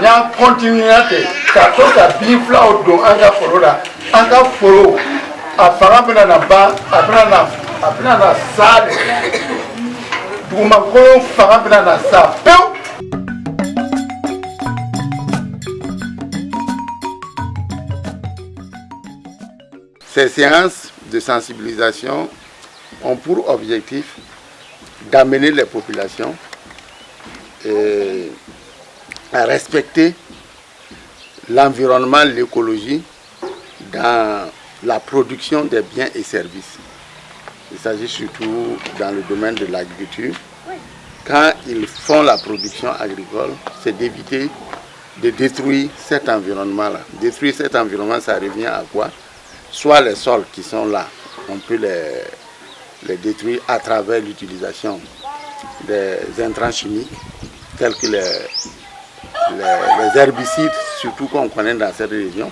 N'y'a continué ka to ka bifla o don an ka foro la an ka foro a fanga bɛna na ban a bɛna na sa de dugumakolo fanga bɛna na sa pewu. Ces séances de sensibilisation ont pour objectif d'amener les populations à respecter l'environnement, l'écologie dans la production des biens et services. Il s'agit surtout dans le domaine de l'agriculture. Quand ils font la production agricole, c'est d'éviter de détruire cet environnement-là. Détruire cet environnement, ça revient à quoi? Soit les sols qui sont là, on peut les détruire à travers l'utilisation des intrants chimiques, tels que les herbicides, surtout qu'on connaît dans cette région,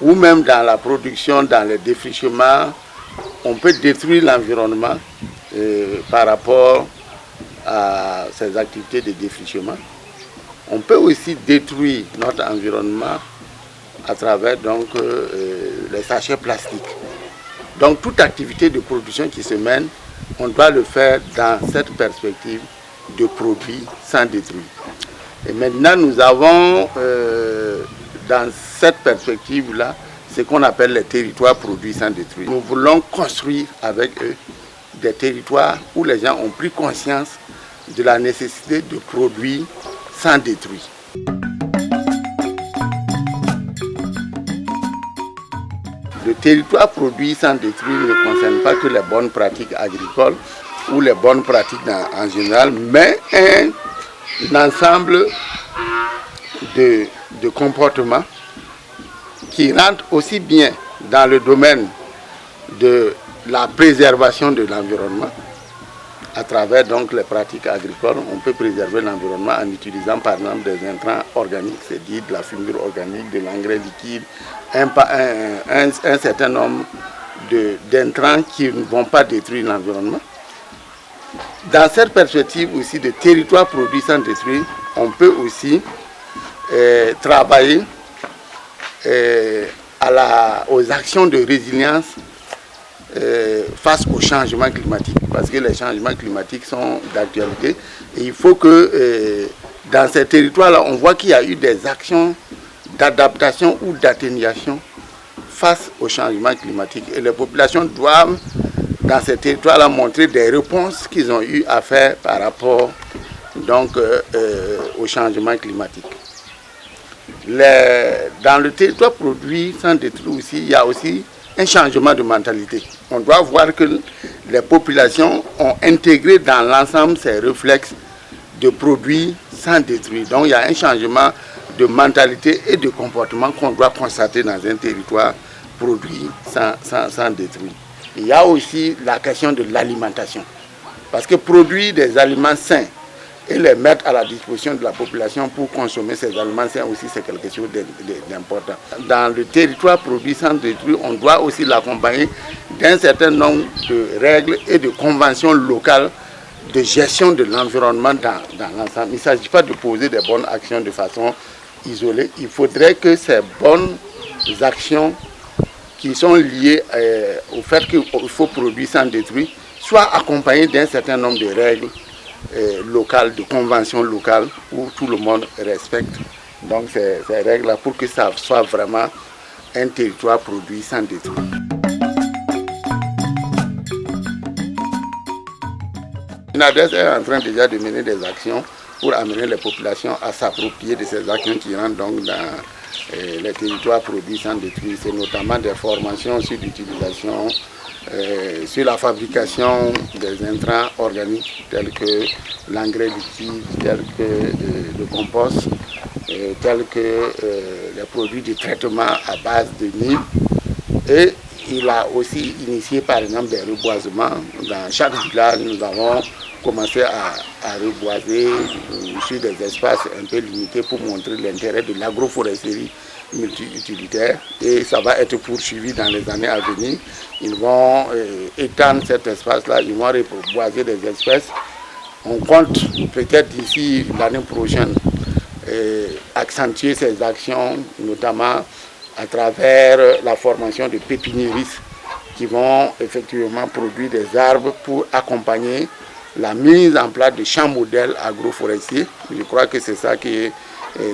ou même dans la production, dans les défrichements, on peut détruire l'environnement par rapport à ces activités de défrichement. On peut aussi détruire notre environnement à travers donc, les sachets plastiques. Donc toute activité de production qui se mène, on doit le faire dans cette perspective de produits sans détruire. Et maintenant nous avons dans cette perspective-là ce qu'on appelle les territoires produits sans détruire. Nous voulons construire avec eux des territoires où les gens ont pris conscience de la nécessité de produire sans détruire. Le territoire produit sans détruire ne concerne pas que les bonnes pratiques agricoles ou les bonnes pratiques en général, mais un ensemble de comportements qui rentrent aussi bien dans le domaine de la préservation de l'environnement. À travers donc les pratiques agricoles, on peut préserver l'environnement en utilisant par exemple des intrants organiques, c'est-à-dire de la fumure organique, de l'engrais liquide, un certain nombre d'intrants qui ne vont pas détruire l'environnement. Dans cette perspective aussi de territoire produit sans détruire, on peut aussi travailler aux actions de résilience face au changement climatique, parce que les changements climatiques sont d'actualité et il faut que dans ces territoires-là, on voit qu'il y a eu des actions d'adaptation ou d'atténuation face au changement climatique et les populations doivent dans ces territoires-là montrer des réponses qu'ils ont eu à faire par rapport donc, au changement climatique. Dans le territoire produit sans détruire aussi, il y a aussi un changement de mentalité. On doit voir que les populations ont intégré dans l'ensemble ces réflexes de produits sans détruire. Donc il y a un changement de mentalité et de comportement qu'on doit constater dans un territoire produit sans détruire. Il y a aussi la question de l'alimentation. Parce que produire des aliments sains et les mettre à la disposition de la population pour consommer ces aliments sains aussi, c'est quelque chose d'important. Dans le territoire produit sans détruire, on doit aussi l'accompagner d'un certain nombre de règles et de conventions locales de gestion de l'environnement dans l'ensemble. Il ne s'agit pas de poser des bonnes actions de façon isolée. Il faudrait que ces bonnes actions qui sont liées au fait qu'il faut produire sans détruire soient accompagnées d'un certain nombre de règles locales, de conventions locales où tout le monde respecte donc ces règles-là pour que ça soit vraiment un territoire produit sans détruire. l'INADES est en train déjà de mener des actions pour amener les populations à s'approprier de ces actions qui rentrent donc dans les territoires produits sans détruire. C'est notamment des formations sur l'utilisation, sur la fabrication des intrants organiques tels que l'engrais liquide, tels que le compost, tels que les produits de traitement à base de Nîmes. Et il a aussi initié par exemple des reboisements. Dans chaque village, nous avons commencé à reboiser sur des espaces un peu limités pour montrer l'intérêt de l'agroforesterie multi-utilitaire. Et ça va être poursuivi dans les années à venir. Ils vont étendre cet espace-là, ils vont reboiser des espèces. On compte peut-être d'ici l'année prochaine accentuer ces actions, notamment à travers la formation de pépiniéristes qui vont effectivement produire des arbres pour accompagner la mise en place de champs modèles agroforestiers. Je crois que c'est ça que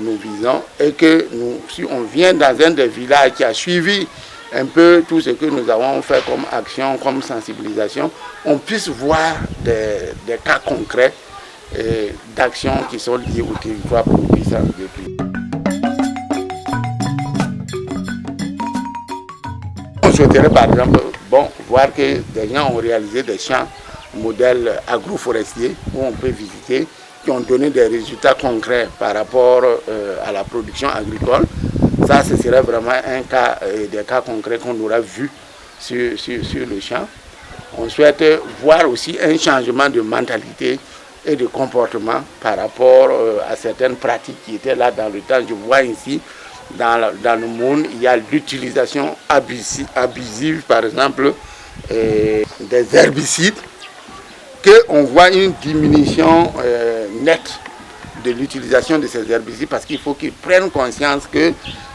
nous visons et que nous, si on vient dans un des villages qui a suivi un peu tout ce que nous avons fait comme action, comme sensibilisation, on puisse voir des cas concrets d'actions qui sont liées au territoire pour nous puissions depuis. On souhaiterait par exemple voir que des gens ont réalisé des champs modèles agroforestiers où on peut visiter, qui ont donné des résultats concrets par rapport à la production agricole. Ça, ce serait vraiment un cas, des cas concrets qu'on aura vus sur le champ. On souhaite voir aussi un changement de mentalité et de comportement par rapport à certaines pratiques qui étaient là dans le temps. Je vois ici, dans le monde, il y a l'utilisation abusive, par exemple, des herbicides, qu'on voit une diminution nette de l'utilisation de ces herbicides parce qu'il faut qu'ils prennent conscience que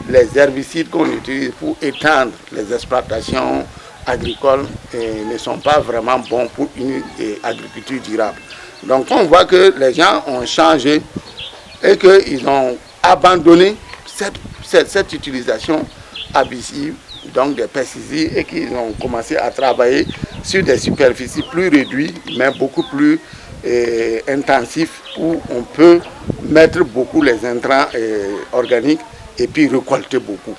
les herbicides qu'on utilise pour étendre les exploitations agricoles ne sont pas vraiment bons pour une agriculture durable. Donc on voit que les gens ont changé et qu'ils ont abandonné cette utilisation abusive, donc des pesticides, et qu'ils ont commencé à travailler sur des superficies plus réduites mais beaucoup plus intensifs où on peut mettre beaucoup les intrants organiques et puis récolter beaucoup.